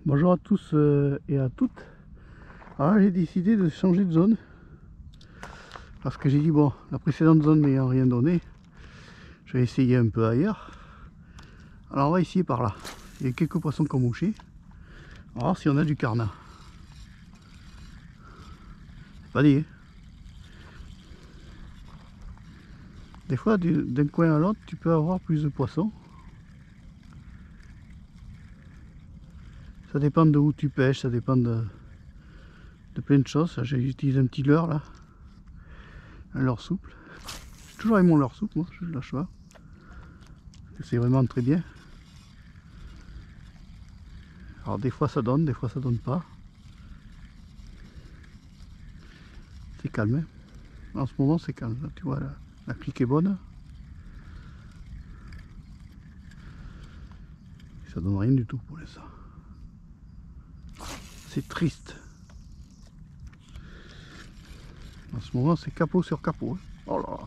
Bonjour à tous et à toutes. Alors j'ai décidé de changer de zone parce que j'ai dit bon, la précédente zone n'ayant rien donné, je vais essayer un peu ailleurs. Alors on va essayer par là. Il y a quelques poissons qui ont mouché. On va voir si on a du carnat. C'est pas dit. Des fois d'un coin à l'autre tu peux avoir plus de poissons. Ça dépend de où tu pêches, ça dépend de plein de choses. J'utilise un petit leurre là. Un leurre souple. J'ai toujours aimé mon leurre souple, moi, je lâche pas. C'est vraiment très bien. Alors des fois ça donne, des fois ça donne pas. C'est calme. Hein. En ce moment c'est calme. Là, tu vois, la clique est bonne. Ça donne rien du tout pour l'instant. C'est triste. En ce moment c'est capot sur capot. Hein. Oh là là.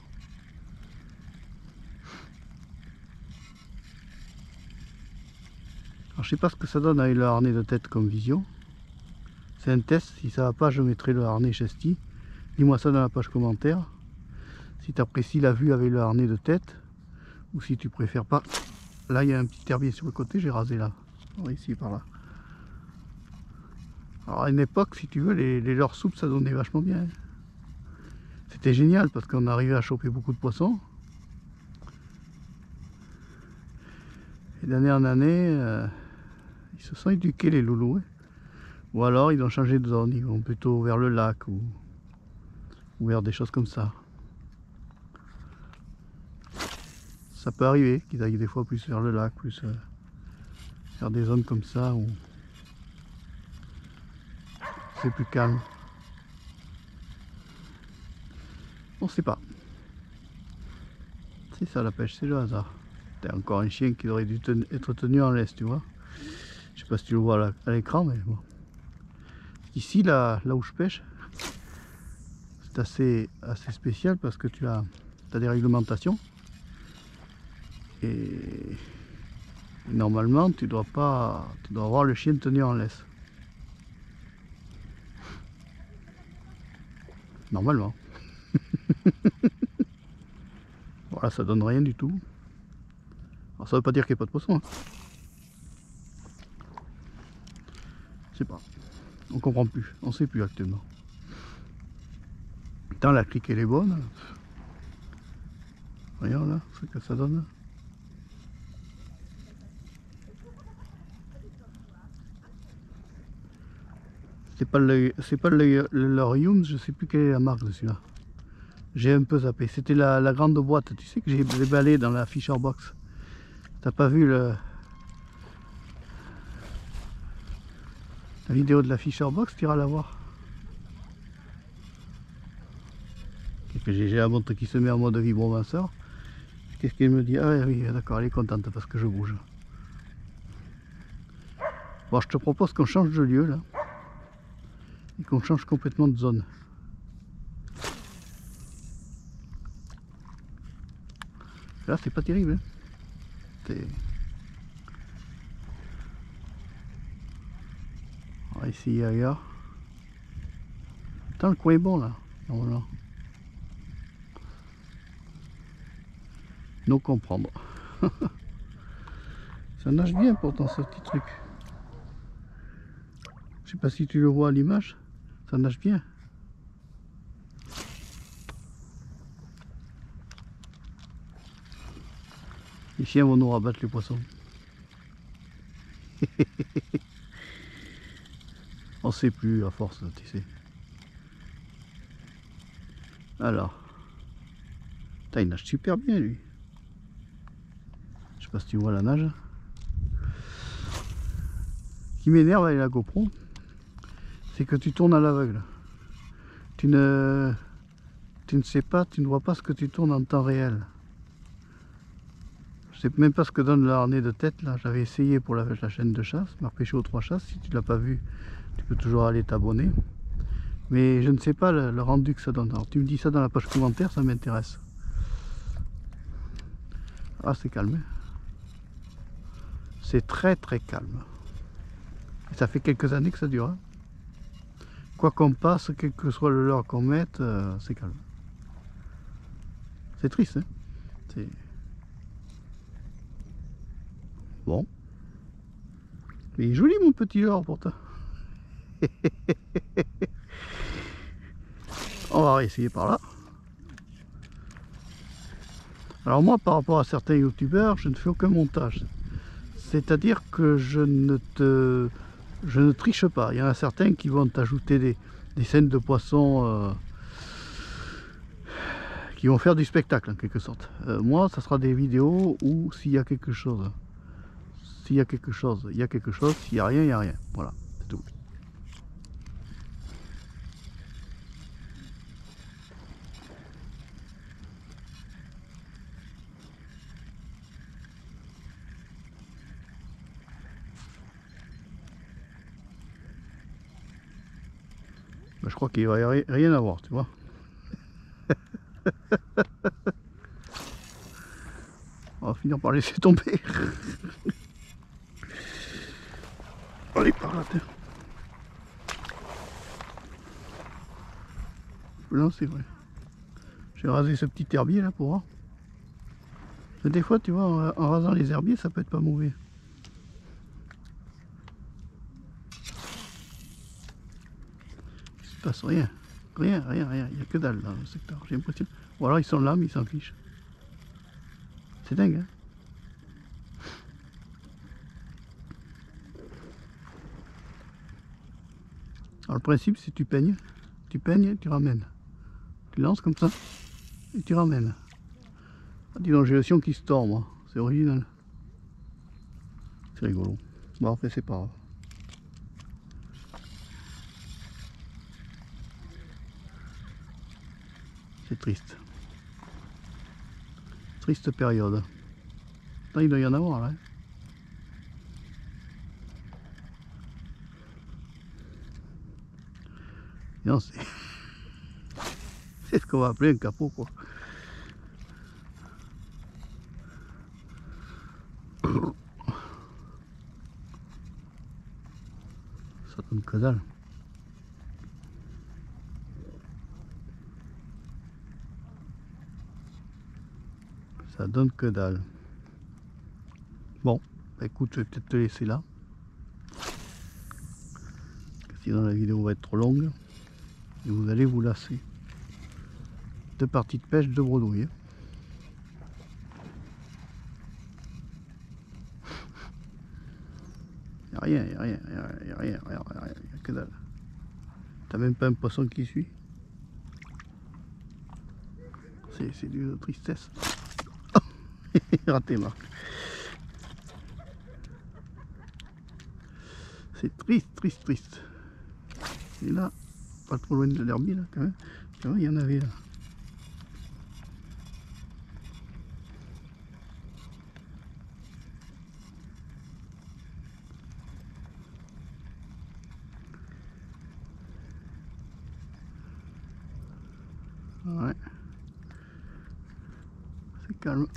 Alors je sais pas ce que ça donne avec le harnais de tête comme vision. C'est un test. Si ça va pas, je mettrai le harnais Chesty. Dis-moi ça dans la page commentaire. Si tu apprécies la vue avec le harnais de tête. Ou si tu préfères pas. Là il y a un petit herbier sur le côté, j'ai rasé là. Alors, ici par là. Alors à une époque, si tu veux, les leurres souples ça donnait vachement bien. C'était génial parce qu'on arrivait à choper beaucoup de poissons. Et d'année en année, ils se sont éduqués les loulous. Hein. Ou alors ils ont changé de zone, ils vont plutôt vers le lac ou vers des choses comme ça. Ça peut arriver qu'ils aillent des fois plus vers le lac, plus vers des zones comme ça où c'est plus calme. On sait pas. C'est ça la pêche, c'est le hasard. T'as encore un chien qui aurait dû être tenu en laisse, tu vois. Je sais pas si tu le vois à l'écran, mais bon. Ici, là où je pêche, c'est assez spécial parce que tu as des réglementations. Et normalement, tu dois avoir le chien tenu en laisse. Normalement. Voilà, ça donne rien du tout. Alors ça veut pas dire qu'il n'y a pas de poisson. Hein. Je sais pas. On comprend plus. On sait plus actuellement. Tant la clique elle est bonne. Regarde là, ce que ça donne. C'est pas le Lorium, je sais plus quelle est la marque de celui-là. J'ai un peu zappé. C'était la grande boîte, tu sais que j'ai déballé dans la Fisher Box. T'as pas vu la vidéo de la Fisher Box, tu iras la voir. J'ai la montre qui se met en mode vibromasseur. Qu'est-ce qu'elle me dit? Ah oui, d'accord, elle est contente parce que je bouge. Bon, je te propose qu'on change de lieu là. Et qu'on change complètement de zone. Là, c'est pas terrible. Hein. On va essayer ailleurs. Attends, le coin est bon là. Voilà. Non comprendre. Ça nage bien pourtant ce petit truc. Je sais pas si tu le vois à l'image. Ça nage bien. Les chiens vont nous rabattre les poissons. On sait plus à force, tu sais. Alors. Putain, il nage super bien lui. Je sais pas si tu vois la nage. Ce qui m'énerve avec la GoPro, c'est que tu tournes à l'aveugle. Tu ne sais pas, tu ne vois pas ce que tu tournes en temps réel. Je sais même pas ce que donne le harnais de tête là. J'avais essayé pour la chaîne de chasse, Marc Pêcher aux 3 chasses. Si tu l'as pas vu, tu peux toujours aller t'abonner. Mais je ne sais pas le rendu que ça donne. Alors tu me dis ça dans la page commentaire, ça m'intéresse. Ah, c'est calme. C'est très très calme. Et ça fait quelques années que ça dure. Hein. Quoi qu'on passe, quel que soit le leurre qu'on mette, c'est calme. C'est triste, hein. C'est... Bon. Mais il est joli mon petit leurre pourtant. On va réessayer par là. Alors moi, par rapport à certains youtubeurs, je ne fais aucun montage. C'est-à-dire que je ne triche pas. Il y en a certains qui vont t'ajouter des scènes de poissons qui vont faire du spectacle en quelque sorte. Moi, ça sera des vidéos où s'il y a quelque chose, s'il y a quelque chose, il y a quelque chose, s'il n'y a rien, il n'y a rien. Voilà, c'est tout. Ben, je crois qu'il va y avoir rien à voir, tu vois. On va finir par laisser tomber. Allez, par là, tiens. Non, c'est vrai. J'ai rasé ce petit herbier là pour voir. Des fois, tu vois, en rasant les herbiers, ça peut être pas mauvais. Il se passe rien. Rien. Il n'y a que dalle dans le secteur, j'ai l'impression. Ou alors ils sont là, mais ils s'en fichent. C'est dingue, hein. Alors le principe, c'est tu peignes, tu ramènes. Tu lances comme ça, et tu ramènes. Ah, dis donc, j'ai le sion qui se tord, moi. C'est original. C'est rigolo. Bon, après, c'est pas grave. C'est triste. Triste période. Attends, il doit y en avoir, là. Hein. Non, c'est... c'est ce qu'on va appeler un capot, quoi. Ça donne que dalle. Ça donne que dalle. Bon, bah écoute, je vais peut-être te laisser là. Sinon la vidéo va être trop longue. Et vous allez vous lasser. 2 parties de pêche, 2 bredouilles. Il n'y a rien, il n'y a rien, que dalle. T'as même pas un poisson qui suit. C'est d'une tristesse. Raté, Marc. C'est triste. Et là, pas trop loin de l'herbier, là, quand même. Tu vois, il y en avait là. Ouais. C'est calme.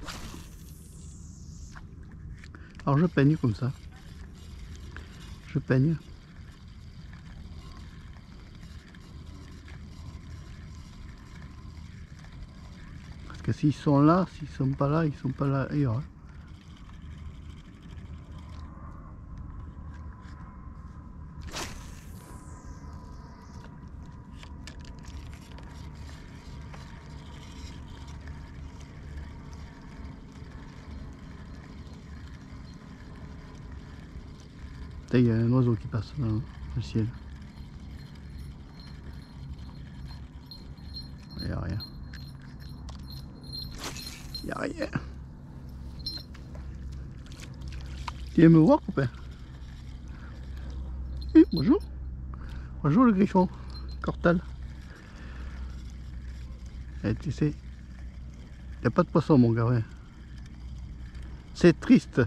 Alors je peigne comme ça. Je peigne. Parce que s'ils sont là, s'ils sont pas là, ils sont pas là ailleurs. Hein. Il y a un oiseau qui passe dans le ciel. Il n'y a rien. Il n'y a rien. Tu viens me voir, copain? Oui, bonjour. Bonjour le griffon. Cortal. Et tu sais, il n'y a pas de poisson, mon gars. Ouais. C'est triste.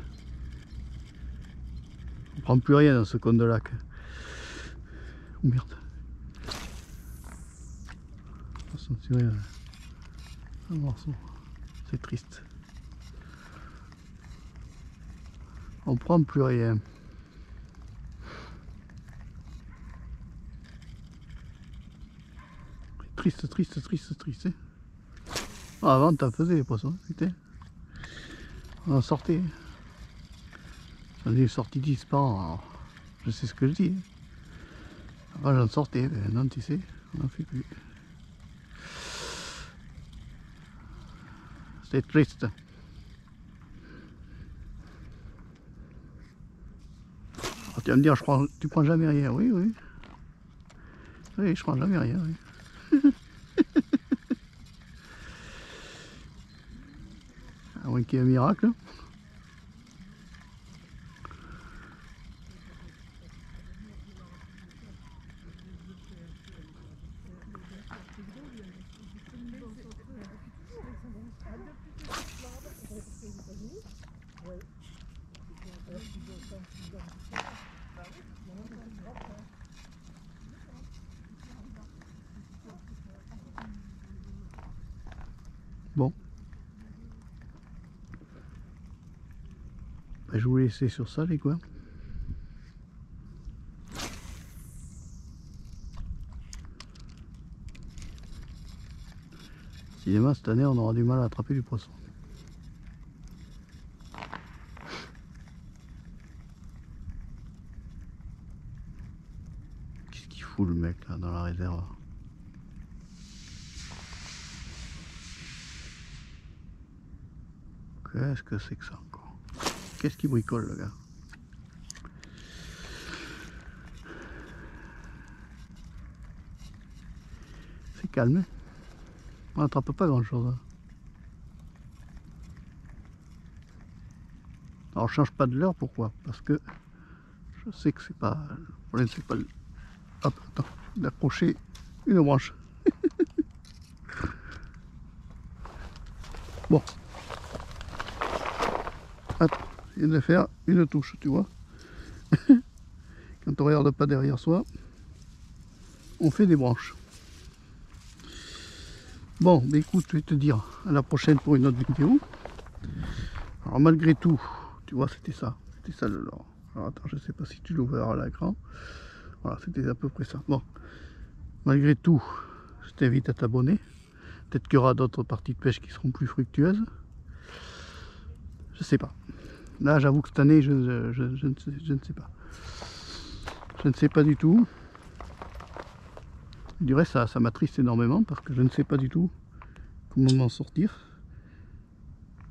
On prend plus rien dans ce con de lac. Oh merde. Un morceau. C'est triste. On prend plus rien. triste, triste, triste, triste. Hein. Ah, avant, t'en faisais les poissons, putain. On en sortait. J'en ai sorti 10 par an, alors je sais ce que je dis. Hein. Avant, j'en sortais, mais maintenant, tu sais, on n'en fait plus. C'est triste. Alors, tu vas me dire, tu prends jamais rien. Oui, oui. Oui, je prends jamais rien. Oui. À moins qu'il y ait un miracle. Bon. Ben, je vous laisse sur ça, les gars. Cinéma, cette année, on aura du mal à attraper du poisson. Qu'est-ce qu'il fout le mec là dans la réserve? Qu'est-ce que c'est que ça encore? Qu'est-ce qu'il bricole le gars? C'est calme. Hein, on n'attrape pas grand chose. Hein. Alors je change pas de l'heure, pourquoi? Parce que je sais que c'est pas... Le problème c'est pas... Hop, attends, d'accrocher une branche. Bon. Hop, il vient de faire une touche, tu vois. Quand on regarde pas derrière soi, on fait des branches. Bon, bah écoute, je vais te dire à la prochaine pour une autre vidéo. Alors malgré tout, tu vois, c'était ça le leurre. Alors attends, je sais pas si tu l'ouvres à l'écran. Voilà, c'était à peu près ça. Bon, malgré tout, je t'invite à t'abonner. Peut-être qu'il y aura d'autres parties de pêche qui seront plus fructueuses. Je sais pas. Là, j'avoue que cette année, je ne sais pas. Je ne sais pas du tout. Je dirais ça m'attriste énormément parce que je ne sais pas du tout comment m'en sortir.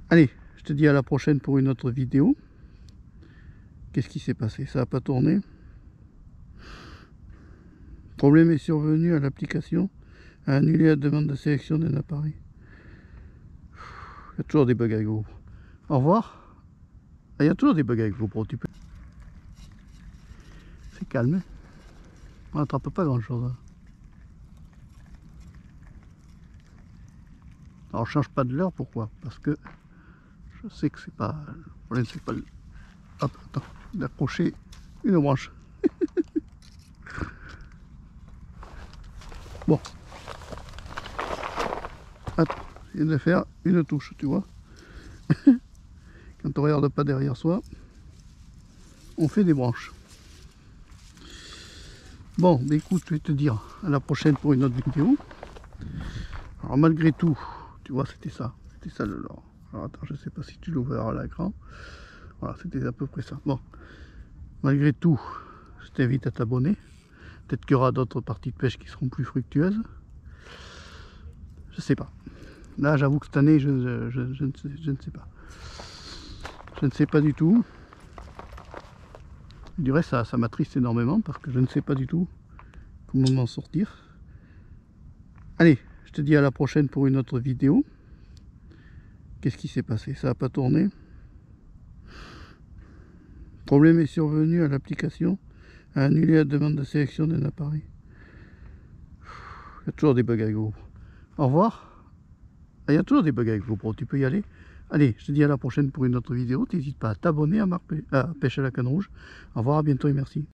Allez, je te dis à la prochaine pour une autre vidéo. Qu'est-ce qui s'est passé? Ça n'a pas tourné. Problème est survenu à l'application a annulé la demande de sélection d'un appareil. Il y a toujours des bugs avec GoPro. Au revoir. Il y a toujours des bugs avec GoPro. C'est calme. Hein. On n'attrape pas grand chose. Hein. Alors je change pas de l'heure, pourquoi? Parce que je sais que c'est pas... Le problème c'est pas... Hop, attends, d'accrocher une branche. Bon. Hop, il vient de faire une touche, tu vois. Quand on regarde pas derrière soi, on fait des branches. Bon, bah écoute, je vais te dire à la prochaine pour une autre vidéo. Alors malgré tout, tu vois, c'était ça le leurre. Alors attends, je sais pas si tu l'ouvres à l'écran. Voilà, c'était à peu près ça. Bon, malgré tout, je t'invite à t'abonner. Peut-être qu'il y aura d'autres parties de pêche qui seront plus fructueuses. Je sais pas. Là, j'avoue que cette année, je ne sais pas. Je ne sais pas du tout. Je dirais ça m'attriste énormément parce que je ne sais pas du tout comment m'en sortir. Allez, je te dis à la prochaine pour une autre vidéo. Qu'est-ce qui s'est passé? Ça n'a pas tourné. Problème est survenu à l'application a annulé la demande de sélection d'un appareil. Il y a toujours des bugs avec GoPro. Au revoir. Il y a toujours des bugs avec GoPro, tu peux y aller. Allez, je te dis à la prochaine pour une autre vidéo. N'hésite pas à t'abonner à Pêche à la Canne Rouge. Au revoir, à bientôt et merci.